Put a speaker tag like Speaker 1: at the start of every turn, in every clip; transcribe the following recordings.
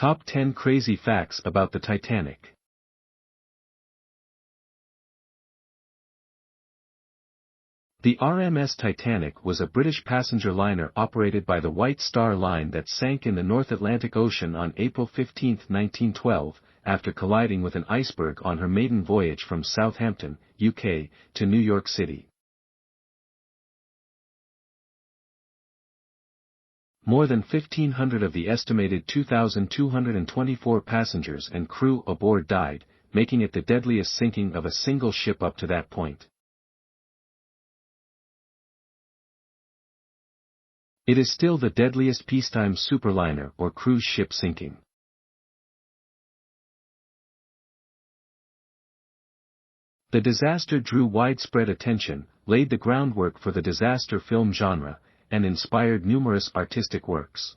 Speaker 1: Top 10 Crazy Facts About the Titanic. The RMS Titanic was a British passenger liner operated by the White Star Line that sank in the North Atlantic Ocean on April 15, 1912, after colliding with an iceberg on her maiden voyage from Southampton, UK, to New York City. More than 1,500 of the estimated 2,224 passengers and crew aboard died, making it the deadliest sinking of a single ship up to that point. It is still the deadliest peacetime superliner or cruise ship sinking. The disaster drew widespread attention, laid the groundwork for the disaster film genre, and inspired numerous artistic works.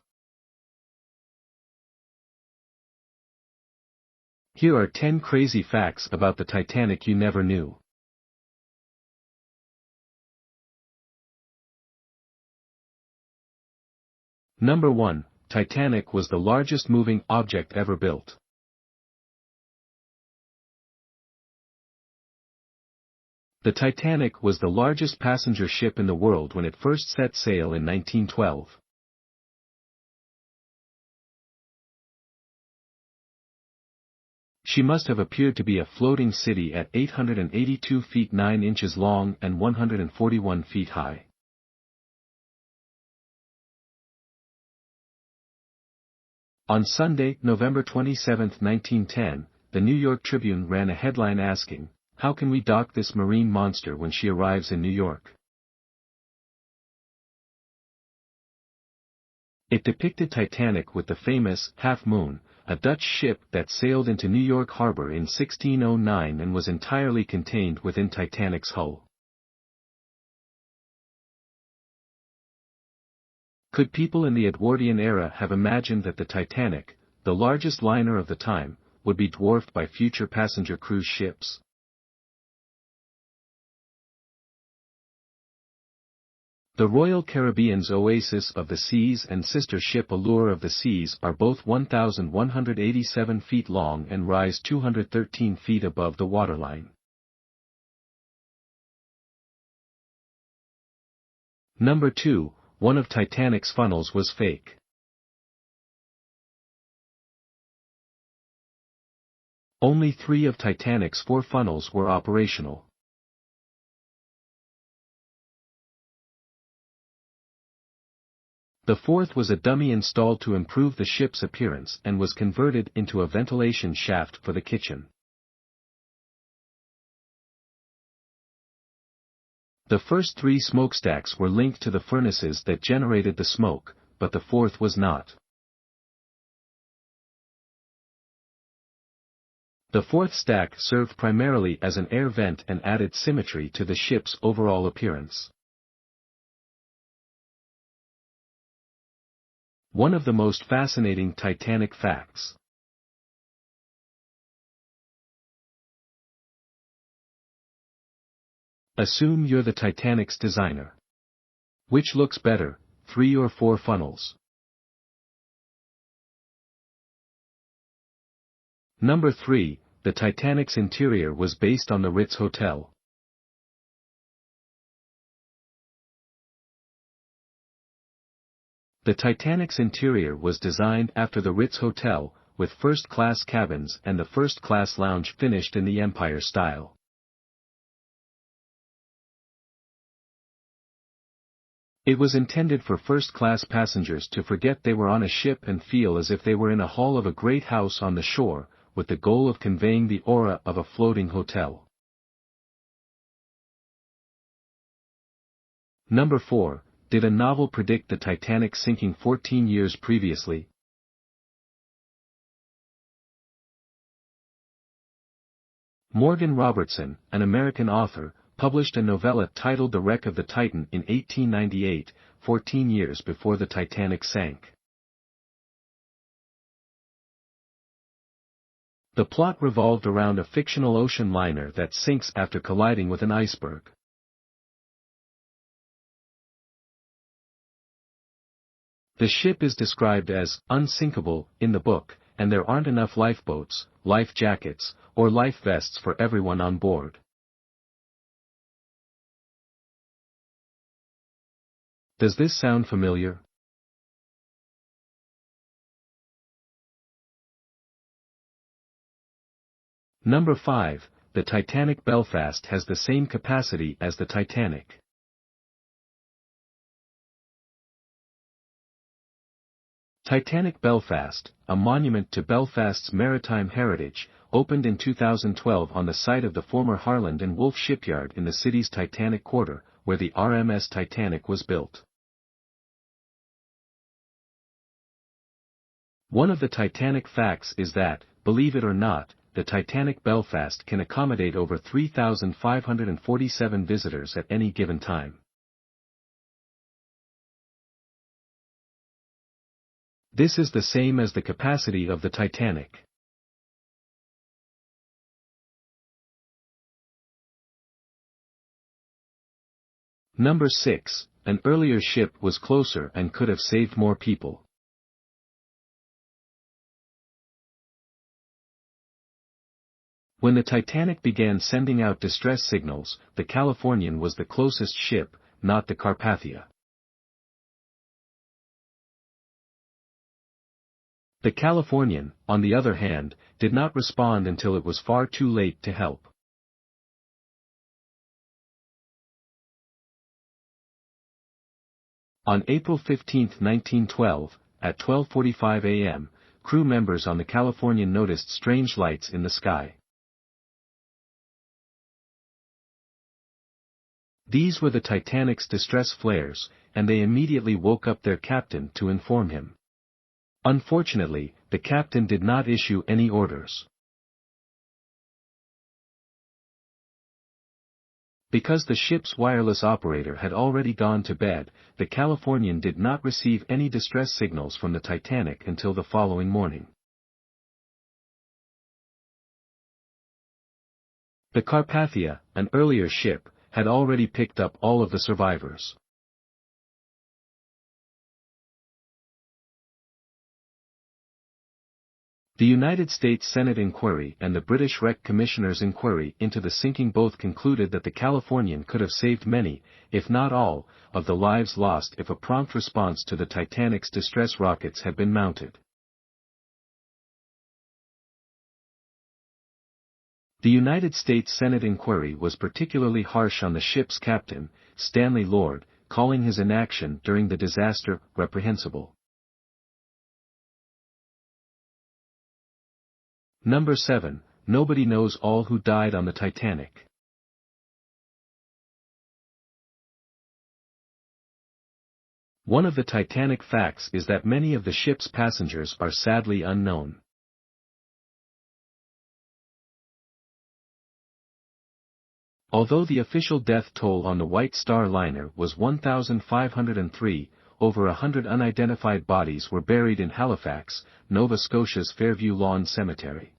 Speaker 1: Here are 10 crazy facts about the Titanic you never knew. Number 1. Titanic was the largest moving object ever built. The Titanic was the largest passenger ship in the world when it first set sail in 1912. She must have appeared to be a floating city at 882 feet 9 inches long and 141 feet high. On Sunday, November 27, 1910, the New York Tribune ran a headline asking, "How can we dock this marine monster when she arrives in New York?" It depicted Titanic with the famous Half Moon, a Dutch ship that sailed into New York Harbor in 1609 and was entirely contained within Titanic's hull. Could people in the Edwardian era have imagined that the Titanic, the largest liner of the time, would be dwarfed by future passenger cruise ships? The Royal Caribbean's Oasis of the Seas and sister ship Allure of the Seas are both 1,187 feet long and rise 213 feet above the waterline. Number 2. One of Titanic's funnels was fake. Only 3 of Titanic's 4 funnels were operational. The 4th was a dummy installed to improve the ship's appearance and was converted into a ventilation shaft for the kitchen. The first 3 smokestacks were linked to the furnaces that generated the smoke, but the 4th was not. The 4th stack served primarily as an air vent and added symmetry to the ship's overall appearance. One of the most fascinating Titanic facts. Assume you're the Titanic's designer. Which looks better, 3 or 4 funnels? Number 3. The Titanic's interior was based on the Ritz Hotel. The Titanic's interior was designed after the Ritz Hotel, with first-class cabins and the first-class lounge finished in the Empire style. It was intended for first-class passengers to forget they were on a ship and feel as if they were in a hall of a great house on the shore, with the goal of conveying the aura of a floating hotel. Number 4. Did a novel predict the Titanic sinking 14 years previously? Morgan Robertson, an American author, published a novella titled The Wreck of the Titan in 1898, 14 years before the Titanic sank. The plot revolved around a fictional ocean liner that sinks after colliding with an iceberg. The ship is described as unsinkable in the book, and there aren't enough lifeboats, life jackets, or life vests for everyone on board. Does this sound familiar? Number 5, the Titanic Belfast has the same capacity as the Titanic. Titanic Belfast, a monument to Belfast's maritime heritage, opened in 2012 on the site of the former Harland and Wolff shipyard in the city's Titanic Quarter, where the RMS Titanic was built. One of the Titanic facts is that, believe it or not, the Titanic Belfast can accommodate over 3,547 visitors at any given time. This is the same as the capacity of the Titanic. Number 6, an earlier ship was closer and could have saved more people. When the Titanic began sending out distress signals, the Californian was the closest ship, not the Carpathia. The Californian, on the other hand, did not respond until it was far too late to help. On April 15, 1912, at 12:45 a.m., crew members on the Californian noticed strange lights in the sky. These were the Titanic's distress flares, and they immediately woke up their captain to inform him. Unfortunately, the captain did not issue any orders. Because the ship's wireless operator had already gone to bed, the Californian did not receive any distress signals from the Titanic until the following morning. The Carpathia, an earlier ship, had already picked up all of the survivors. The United States Senate inquiry and the British Wreck Commissioner's inquiry into the sinking both concluded that the Californian could have saved many, if not all, of the lives lost if a prompt response to the Titanic's distress rockets had been mounted. The United States Senate inquiry was particularly harsh on the ship's captain, Stanley Lord, calling his inaction during the disaster reprehensible. Number 7, nobody knows all who died on the Titanic. One of the Titanic facts is that many of the ship's passengers are sadly unknown. Although the official death toll on the White Star liner was 1,503, over 100 unidentified bodies were buried in Halifax, Nova Scotia's Fairview Lawn Cemetery.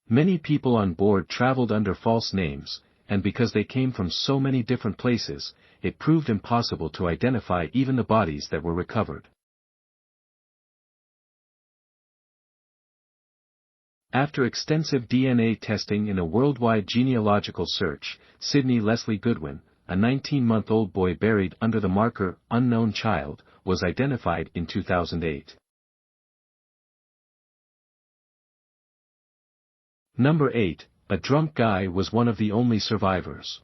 Speaker 1: Many people on board traveled under false names, and because they came from so many different places, it proved impossible to identify even the bodies that were recovered. After extensive DNA testing in a worldwide genealogical search, Sidney Leslie Goodwin, a 19-month-old boy buried under the marker "Unknown Child," was identified in 2008. Number 8, a drunk guy was one of the only survivors.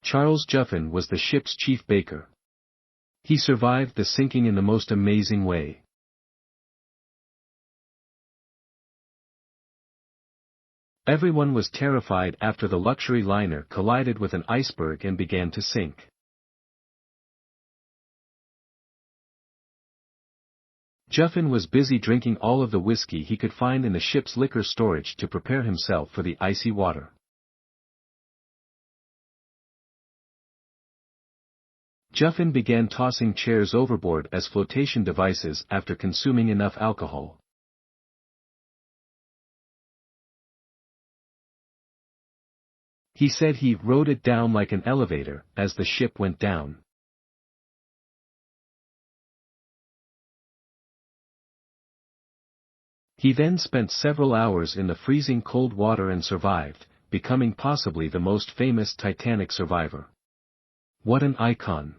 Speaker 1: Charles Juffin was the ship's chief baker. He survived the sinking in the most amazing way. Everyone was terrified after the luxury liner collided with an iceberg and began to sink. Juffin was busy drinking all of the whiskey he could find in the ship's liquor storage to prepare himself for the icy water. Juffin began tossing chairs overboard as flotation devices after consuming enough alcohol. He said he rode it down like an elevator as the ship went down. He then spent several hours in the freezing cold water and survived, becoming possibly the most famous Titanic survivor. What an icon!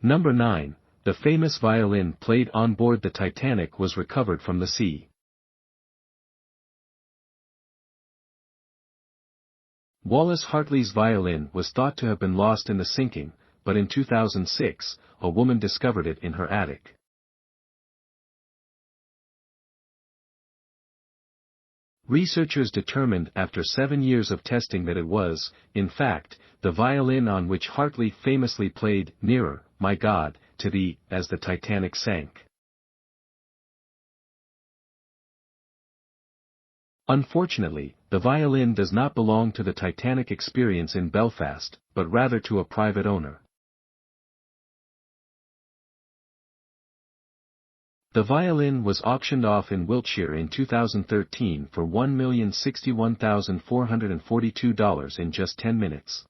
Speaker 1: Number 9. The famous violin played on board the Titanic was recovered from the sea. Wallace Hartley's violin was thought to have been lost in the sinking, but in 2006, a woman discovered it in her attic. Researchers determined after 7 years of testing that it was, in fact, the violin on which Hartley famously played "Nearer, My God," to thee, as the Titanic sank. Unfortunately, the violin does not belong to the Titanic experience in Belfast, but rather to a private owner. The violin was auctioned off in Wiltshire in 2013 for $1,061,442 in just 10 minutes.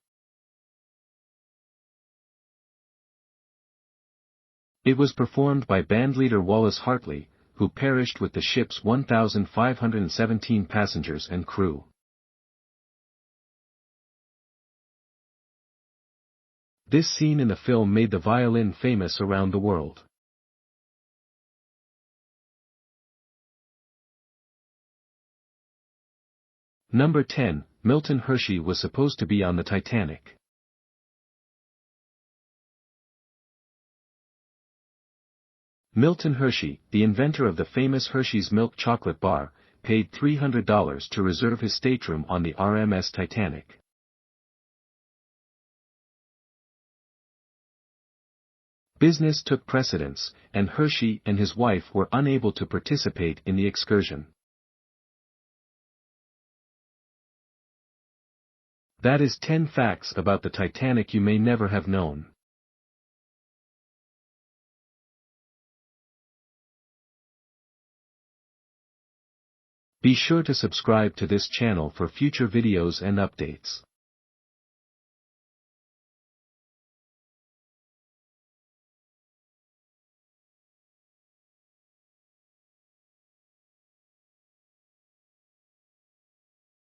Speaker 1: It was performed by bandleader Wallace Hartley, who perished with the ship's 1,517 passengers and crew. This scene in the film made the violin famous around the world. Number 10. Milton Hershey was supposed to be on the Titanic. Milton Hershey, the inventor of the famous Hershey's milk chocolate bar, paid $300 to reserve his stateroom on the RMS Titanic. Business took precedence, and Hershey and his wife were unable to participate in the excursion. That is 10 facts about the Titanic you may never have known. Be sure to subscribe to this channel for future videos and updates.